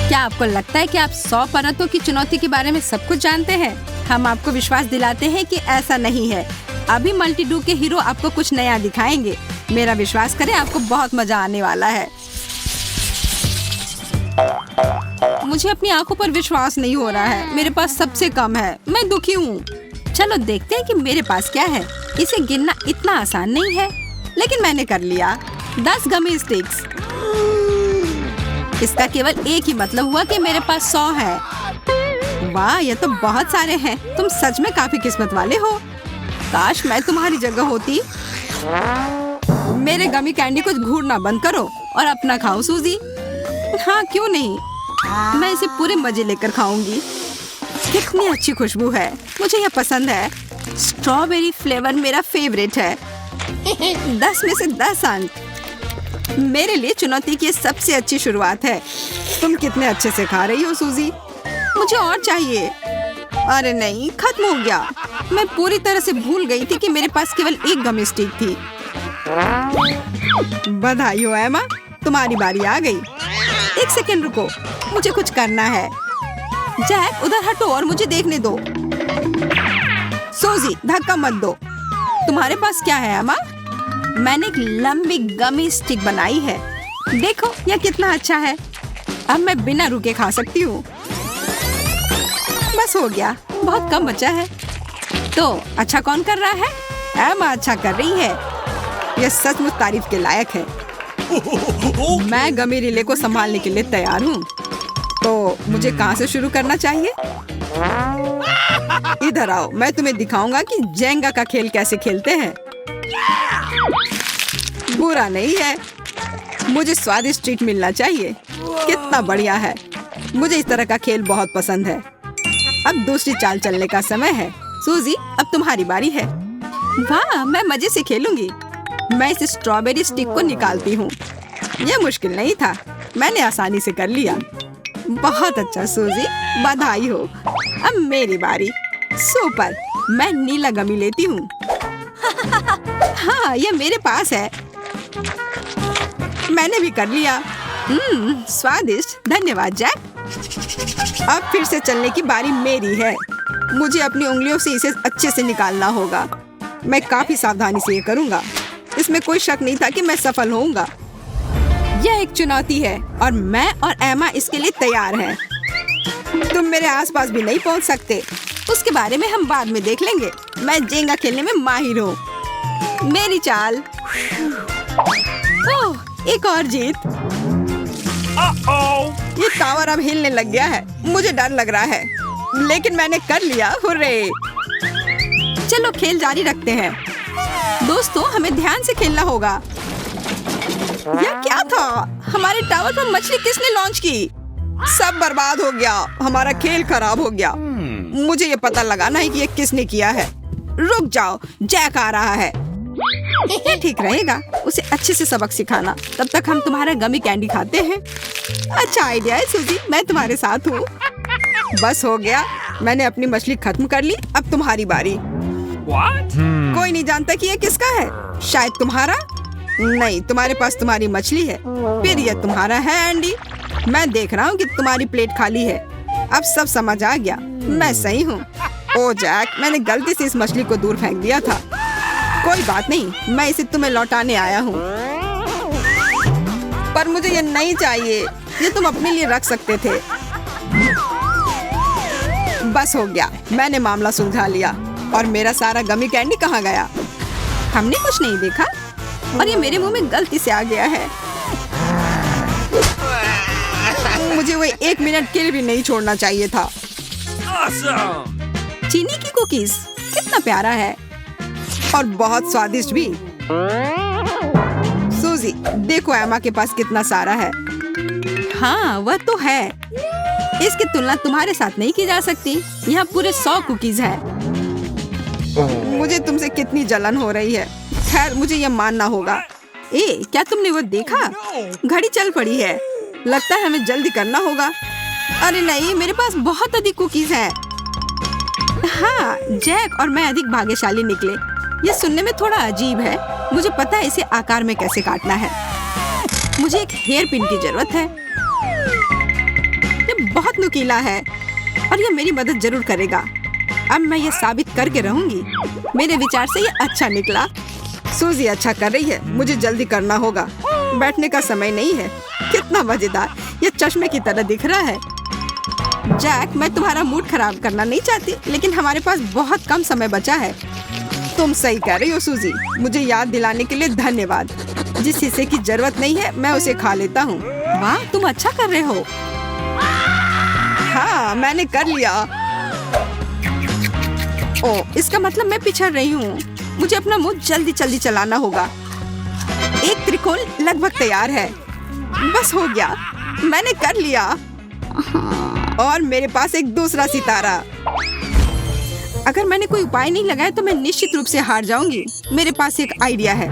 क्या आपको लगता है कि आप 100 परतों की चुनौती के बारे में सब कुछ जानते हैं? हम आपको विश्वास दिलाते हैं कि ऐसा नहीं है। अभी मल्टी-डू के हीरो आपको कुछ नया दिखाएंगे। मेरा विश्वास करें, आपको बहुत मजा आने वाला है। मुझे अपनी आंखों पर विश्वास नहीं हो रहा है। मेरे पास सबसे कम है। मैं दुखी हूँ। चलो देखते हैं कि मेरे पास क्या है। इसे गिनना इतना आसान नहीं है, लेकिन मैंने कर लिया। 10 गमी स्टिक्स। इसका केवल एक ही मतलब हुआ कि मेरे पास 100 है। वाह, ये तो बहुत सारे हैं। तुम सच में काफी किस्मत वाले हो। काश मैं तुम्हारी जगह होती। मेरे गमी कैंडी को घूरना बंद करो और अपना खाओ सूजी। हाँ, क्यों नहीं। मैं इसे पूरे मजे लेकर खाऊंगी। कितनी अच्छी खुशबू है। मुझे यह पसंद है। स्ट्रॉबेरी फ्लेवर मेरा फेवरेट है। 10 में से 10 अंक। मेरे लिए चुनौती की सबसे अच्छी शुरुआत है। तुम कितने अच्छे से खा रही हो सूजी। मुझे और चाहिए। अरे नहीं, खत्म हो गया। मैं पूरी तरह से भूल गई थी कि मेरे पास केवल एक गमी स्टिक थी। बधाई हो एमा, तुम्हारी बारी आ गई। 1 सेकंड रुको, मुझे कुछ करना है। जैक, उधर हटो और मुझे देखने दो। सूजी, धक्का मत दो। तुम्हारे पास क्या है एमा? मैंने एक लंबी गमी स्टिक बनाई है। देखो यह कितना अच्छा है। अब मैं बिना रुके खा सकती हूँ। बस हो गया, बहुत कम बचा है। तो अच्छा कौन कर रहा है? एमा अच्छा कर रही है। यह सचमुच तारीफ के लायक है। मैं गमी रिले को संभालने के लिए तैयार हूँ। तो मुझे कहाँ से शुरू करना चाहिए? इधर आओ, मैं तुम्हें दिखाऊंगा कि जेंगा का खेल कैसे खेलते हैं। बुरा नहीं है। मुझे स्वादिष्ट ट्रीट मिलना चाहिए। कितना बढ़िया है। मुझे इस तरह का खेल बहुत पसंद है। अब दूसरी चाल चलने का समय है। सूजी, अब तुम्हारी बारी है। वाह, मैं मजे से खेलूंगी। मैं इस स्ट्रॉबेरी स्टिक को निकालती हूँ। यह मुश्किल नहीं था। मैंने आसानी से कर लिया। बहुत अच्छा सूजी, बधाई हो। अब मेरी बारी। सुपर, मैं नीला गमी लेती हूँ। हाँ, यह मेरे पास है। मैंने भी कर लिया। स्वादिष्ट। धन्यवाद जैक। अब फिर से चलने की बारी मेरी है। मुझे अपनी उंगलियों से इसे अच्छे से निकालना होगा। मैं काफी सावधानी से ये करूँगा। इसमें कोई शक नहीं था कि मैं सफल होऊंगा। यह एक चुनौती है और मैं और एमा इसके लिए तैयार हैं। तुम मेरे आसपास भी नहीं पहुंच सकते। उसके बारे में हम बाद में देख लेंगे। मैं जेंगा खेलने में माहिर हूँ। मेरी चाल। ओह, एक और जीत। ये टावर अब हिलने लग गया है। मुझे डर लग रहा है, लेकिन मैंने कर लिया। हुर्रे! चलो खेल जारी रखते हैं। दोस्तों, हमें ध्यान से खेलना होगा। यह क्या था? हमारे टावर पर मछली किसने लॉन्च की? सब बर्बाद हो गया। हमारा खेल खराब हो गया। मुझे ये पता लगाना है कि ये किसने किया है। रुक जाओ, जैक आ रहा है। ये ठीक रहेगा, उसे अच्छे से सबक सिखाना। तब तक हम तुम्हारा गमी कैंडी खाते हैं। अच्छा आइडिया है सूजी, मैं तुम्हारे साथ हूँ। बस हो गया, मैंने अपनी मछली खत्म कर ली। अब तुम्हारी बारी। कोई नहीं जानता कि ये किसका है। शायद तुम्हारा। नहीं, तुम्हारे पास तुम्हारी मछली है। फिर ये तुम्हारा है एंडी। मैं देख रहा हूँ कि तुम्हारी प्लेट खाली है। अब सब समझ आ गया। मैं सही हूँ। ओ जैक, मैंने गलती से इस मछली को दूर फेंक दिया था। कोई बात नहीं, मैं इसे तुम्हें लौटाने आया हूँ। पर मुझे ये नहीं चाहिए। ये तुम अपने लिए रख सकते थे। बस हो गया, मैंने मामला सुलझा लिया। और मेरा सारा गमी कैंडी कहाँ गया? हमने कुछ नहीं देखा और ये मेरे मुंह में गलती से आ गया है। मुझे वो 1 मिनट के लिए भी नहीं छोड़ना चाहिए था। चीनी की कुकीज, कितना प्यारा है और बहुत स्वादिष्ट भी। सूजी, देखो एमा के पास कितना सारा है। हाँ, वह तो है। इसकी तुलना तुम्हारे साथ नहीं की जा सकती। यहाँ पूरे 100 कुकीज हैं। मुझे तुमसे कितनी जलन हो रही है। खैर, मुझे यह मानना होगा। क्या तुमने वो देखा? घड़ी चल पड़ी है। लगता है हमें जल्दी करना होगा। अरे नहीं, मेरे पास बहुत अधिक कुकीज हैं। हाँ, जैक और मैं अधिक भाग्यशाली निकले। ये सुनने में थोड़ा अजीब है। मुझे पता है इसे आकार में कैसे काटना है। मुझे एक हेयर पिन की जरूरत है। बहुत नुकीला है और ये मेरी मदद जरूर करेगा। अब मैं ये साबित करके रहूंगी। मेरे विचार से ये अच्छा निकला। सूजी अच्छा कर रही है, मुझे जल्दी करना होगा। बैठने का समय नहीं है। कितना मजेदार, ये चश्मे की तरह दिख रहा है। जैक, मैं तुम्हारा मूड खराब करना नहीं चाहती, लेकिन हमारे पास बहुत कम समय बचा है। तुम सही कह रही हो सूजी, मुझे याद दिलाने के लिए धन्यवाद। जिस हिस्से की जरूरत नहीं है मैं उसे खा लेता हूँ। वाह, तुम अच्छा कर रहे हो। हाँ, मैंने कर लिया। ओह, इसका मतलब मैं पिछड़ रही हूँ। मुझे अपना मुंह जल्दी जल्दी चलाना होगा। एक त्रिकोण लगभग तैयार है। बस हो गया, मैंने कर लिया। और मेरे पास एक दूसरा सितारा। अगर मैंने कोई उपाय नहीं लगाया तो मैं निश्चित रूप से हार जाऊंगी। मेरे पास एक आइडिया है।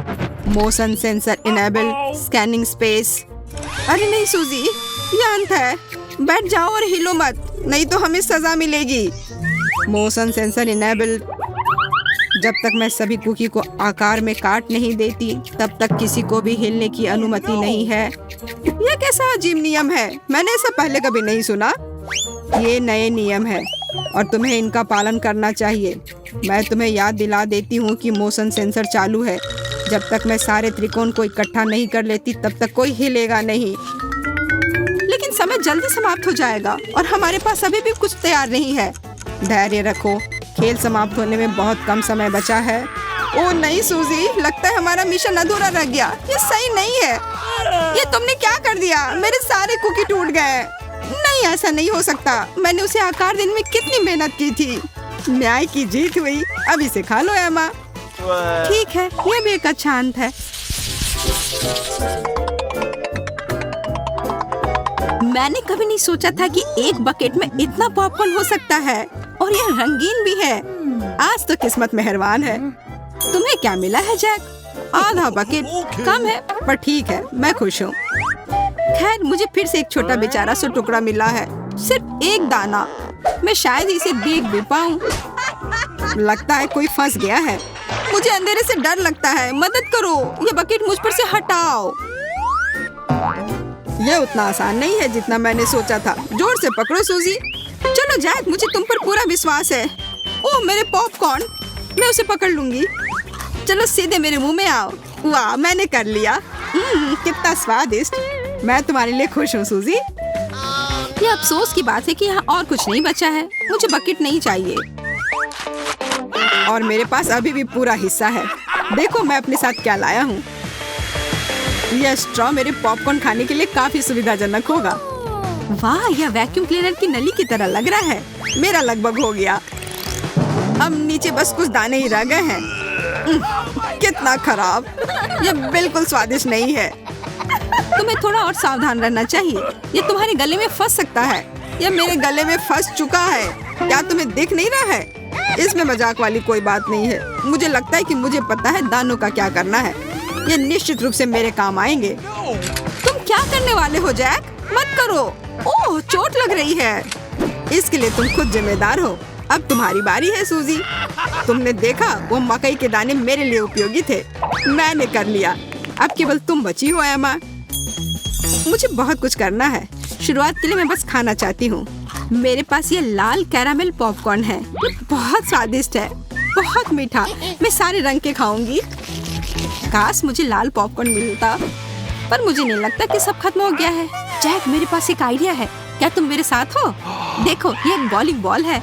Motion sensor enable, scanning space. अरे नहीं सूजी, ये अंत है। बैठ जाओ और हिलो मत, नहीं तो हमें सजा मिलेगी। Motion sensor enable. जब तक मैं सभी कुकी को आकार में काट नहीं देती, तब तक किसी को भी हिलने की अनुमति नहीं है। यह कैसा अजीब नियम है, मैंने ऐसा पहले कभी नहीं सुना। ये नए नियम है और तुम्हें इनका पालन करना चाहिए। मैं तुम्हें याद दिला देती हूँ कि मोशन सेंसर चालू है। जब तक मैं सारे त्रिकोण को इकट्ठा नहीं कर लेती, तब तक कोई हिलेगा नहीं। लेकिन समय जल्दी समाप्त हो जाएगा और हमारे पास अभी भी कुछ तैयार नहीं है। धैर्य रखो, खेल समाप्त होने में बहुत कम समय बचा है। ओह नहीं सूजी, लगता है हमारा मिशन अधूरा रह गया। ये सही नहीं है। ये तुमने क्या कर दिया? मेरे सारे कुकी टूट गए। नहीं, ऐसा नहीं हो सकता। मैंने उसे आकार देने में कितनी मेहनत की थी। न्याय की जीत हुई। अब इसे खा लो एमा। ठीक है, ये भी एक अच्छा अंत है। मैंने कभी नहीं सोचा था कि एक बकेट में इतना पॉपकॉर्न हो सकता है और यह रंगीन भी है। आज तो किस्मत मेहरबान है। तुम्हें क्या मिला है जैक? आधा बकेट कम है, पर ठीक है, मैं खुश हूँ। खैर, मुझे फिर से एक छोटा बेचारा सा टुकड़ा मिला है, सिर्फ एक दाना। मैं शायद इसे देख भी पाऊँ। लगता है कोई फंस गया है। मुझे अंधेरे से डर लगता है। मदद करो, ये बकेट मुझ पर से हटाओ। यह उतना आसान नहीं है जितना मैंने सोचा था। जोर से पकड़ो सूजी। चलो जैक, मुझे तुम पर पूरा विश्वास है। ओह मेरे पॉपकॉर्न, मैं उसे पकड़ लूंगी। चलो सीधे मेरे मुंह में आओ। वाह, मैंने कर लिया। कितना स्वादिष्ट। मैं तुम्हारे लिए खुश हूँ सूजी। ये अफसोस की बात है कि यहाँ और कुछ नहीं बचा है। मुझे बकेट नहीं चाहिए और मेरे पास अभी भी पूरा हिस्सा है। देखो मैं अपने साथ क्या लाया हूँ। यह स्ट्रॉ मेरे पॉपकॉर्न खाने के लिए काफी सुविधाजनक होगा। वाह, यह वैक्यूम क्लीनर की नली की तरह लग रहा है। मेरा लगभग हो गया। अब नीचे बस कुछ दाने ही रह गए हैं। कितना खराब। यह बिल्कुल स्वादिष्ट नहीं है। तुम्हें थोड़ा और सावधान रहना चाहिए। ये तुम्हारे गले में फंस सकता है। यह मेरे गले में फंस चुका है। क्या तुम्हें दिख नहीं रहा है? इसमें मजाक वाली कोई बात नहीं है। मुझे लगता है कि मुझे पता है दानों का क्या करना है। ये निश्चित रूप से मेरे काम आएंगे। तुम क्या करने वाले हो जैक? मत करो। ओह, चोट लग रही है। इसके लिए तुम खुद जिम्मेदार हो। अब तुम्हारी बारी है सूजी। तुमने देखा, वो मकई के दाने मेरे लिए उपयोगी थे। मैंने कर लिया। अब केवल तुम बची हो एमा। मुझे बहुत कुछ करना है। शुरुआत के लिए मैं बस खाना चाहती हूँ। मेरे पास ये लाल कैरामेल पॉपकॉर्न है। ये बहुत स्वादिष्ट है, बहुत मीठा। मैं सारे रंग के खाऊंगी। काश मुझे लाल पॉपकॉर्न मिलता, पर मुझे नहीं लगता कि सब खत्म हो गया है। जैक, मेरे पास एक आइडिया है। क्या तुम मेरे साथ हो? देखो, ये एक बॉलिंग बॉल है।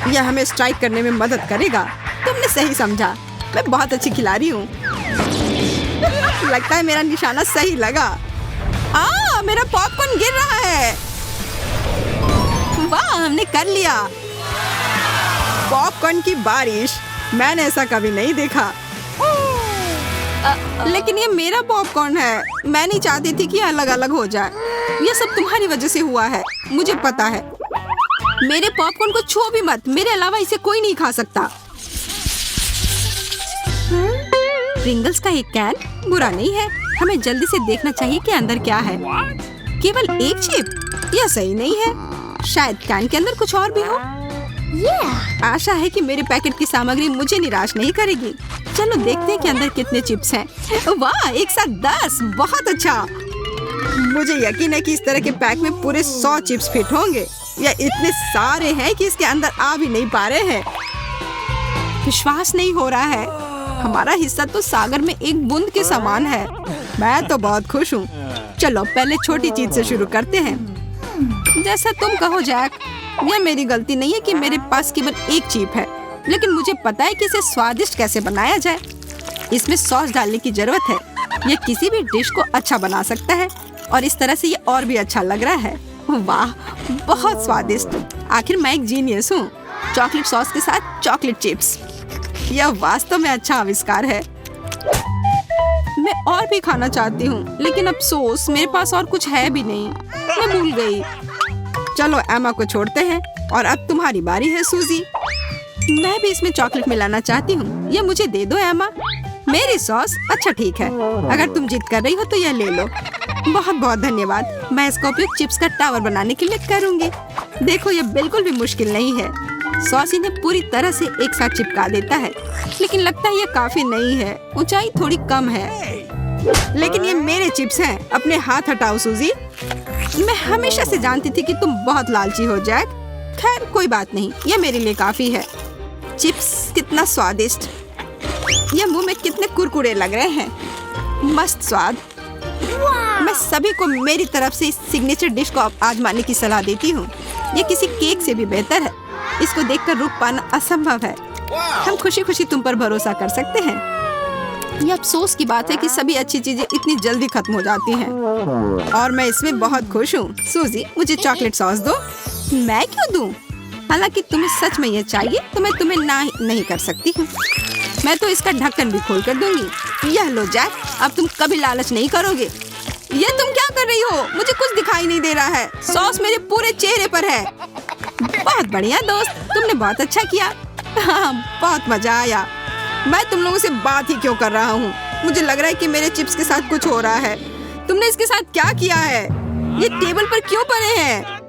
यह हमें स्ट्राइक करने में मदद करेगा। तुमने सही समझा। मैं बहुत अच्छी खिलाड़ी हूँ। लगता है मेरा निशाना सही लगा। मेरा पॉपकॉर्न गिर रहा है। वाह, हमने कर लिया। पॉपकॉर्न की बारिश। मैंने ऐसा कभी नहीं देखा। लेकिन ये मेरा पॉपकॉर्न है। मैं नहीं चाहती थी कि अलग अलग हो जाए। ये सब तुम्हारी वजह से हुआ है, मुझे पता है। मेरे पॉपकॉर्न को छुओ भी मत। मेरे अलावा इसे कोई नहीं खा सकता। प्रिंगल्स का एक कैन बुरा नहीं है। हमें जल्दी से देखना चाहिए कि अंदर क्या है। केवल एक चिप? यह सही नहीं है। शायद कैन के अंदर कुछ और भी हो। आशा है कि मेरे पैकेट की सामग्री मुझे निराश नहीं करेगी। चलो देखते हैं कि अंदर कितने चिप्स हैं। वाह, एक साथ 10। बहुत अच्छा। मुझे यकीन है कि इस तरह के पैक में पूरे 100 चिप्स फिट होंगे। या इतने सारे हैं कि इसके अंदर आ भी नहीं पा रहे हैं। विश्वास नहीं हो रहा है। हमारा हिस्सा तो सागर में एक बूंद के समान है। मैं तो बहुत खुश हूँ। चलो पहले छोटी चीज से शुरू करते हैं। जैसा तुम कहो जैक। यह मेरी गलती नहीं है कि मेरे पास केवल एक चिप है, लेकिन मुझे पता है कि इसे स्वादिष्ट कैसे बनाया जाए। इसमें सॉस डालने की जरूरत है। यह किसी भी डिश को अच्छा बना सकता है और इस तरह से ये और भी अच्छा लग रहा है। वाह, बहुत स्वादिष्ट। आखिर मैं एक जीनियस हूँ। चॉकलेट सॉस के साथ चॉकलेट चिप्स, यह वास्तव में अच्छा आविष्कार है। मैं और भी खाना चाहती हूँ, लेकिन अफसोस मेरे पास और कुछ है भी नहीं। मैं भूल गई। चलो एमा को छोड़ते हैं और अब तुम्हारी बारी है सूजी। मैं भी इसमें चॉकलेट मिलाना चाहती हूँ। ये मुझे दे दो एमा। मेरी सॉस? अच्छा ठीक है, अगर तुम जिद कर रही हो तो यह ले लो। बहुत बहुत धन्यवाद। मैं इसका उपयोग चिप्स का टावर बनाने के लिए करूँगी। देखो यह बिल्कुल भी मुश्किल नहीं है। सॉस इन्हें पूरी तरह से एक साथ चिपका देता है, लेकिन लगता है यह काफी नहीं है। ऊंचाई थोड़ी कम है। लेकिन ये मेरे चिप्स हैं। अपने हाथ हटाओ सूजी। मैं हमेशा से जानती थी कि तुम बहुत लालची हो जैक। खैर कोई बात नहीं, यह मेरे लिए काफी है। चिप्स कितना स्वादिष्ट। यह मुंह में कितने कुरकुरे लग रहे हैं। मस्त स्वाद। मैं सभी को मेरी तरफ से इस सिग्नेचर डिश को आजमाने की सलाह देती हूँ। यह किसी केक से भी बेहतर है। इसको देखकर रुक पाना असंभव है। हम खुशी खुशी तुम पर भरोसा कर सकते हैं। यह अफसोस की बात है कि सभी अच्छी चीजें इतनी जल्दी खत्म हो जाती हैं, और मैं इसमें बहुत खुश हूँ। सूजी, मुझे चॉकलेट सॉस दो। मैं क्यों दूँ? हालांकि तुम्हें सच में यह चाहिए तो मैं तुम्हें ना नहीं कर सकती हूँ। मैं तो इसका ढक्कन भी खोल कर दूंगी। यह लो जैक, अब तुम कभी लालच नहीं करोगे। ये तुम क्या कर रही हो? मुझे कुछ दिखाई नहीं दे रहा है। सॉस मेरे पूरे चेहरे पर है। बहुत बढ़िया दोस्त, तुमने बहुत अच्छा किया। हाँ, बहुत मजा आया। मैं तुम लोगों से बात ही क्यों कर रहा हूँ? मुझे लग रहा है कि मेरे चिप्स के साथ कुछ हो रहा है। तुमने इसके साथ क्या किया है? ये टेबल पर क्यों पड़े हैं?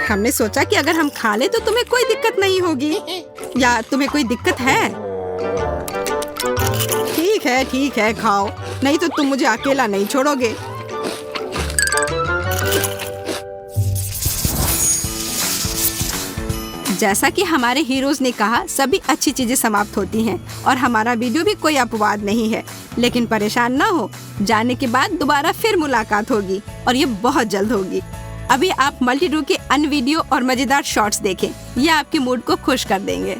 हमने सोचा कि अगर हम खा ले तो तुम्हें कोई दिक्कत नहीं होगी। या तुम्हें कोई दिक्कत है? ठीक है, खाओ, नहीं तो तुम मुझे अकेला नहीं छोड़ोगे। जैसा कि हमारे हीरोज ने कहा, सभी अच्छी चीजें समाप्त होती हैं और हमारा वीडियो भी कोई अपवाद नहीं है। लेकिन परेशान ना हो, जाने के बाद दोबारा फिर मुलाकात होगी और ये बहुत जल्द होगी। अभी आप मल्टी डू के अन्य वीडियो और मजेदार शॉर्ट्स देखें। ये आपके मूड को खुश कर देंगे।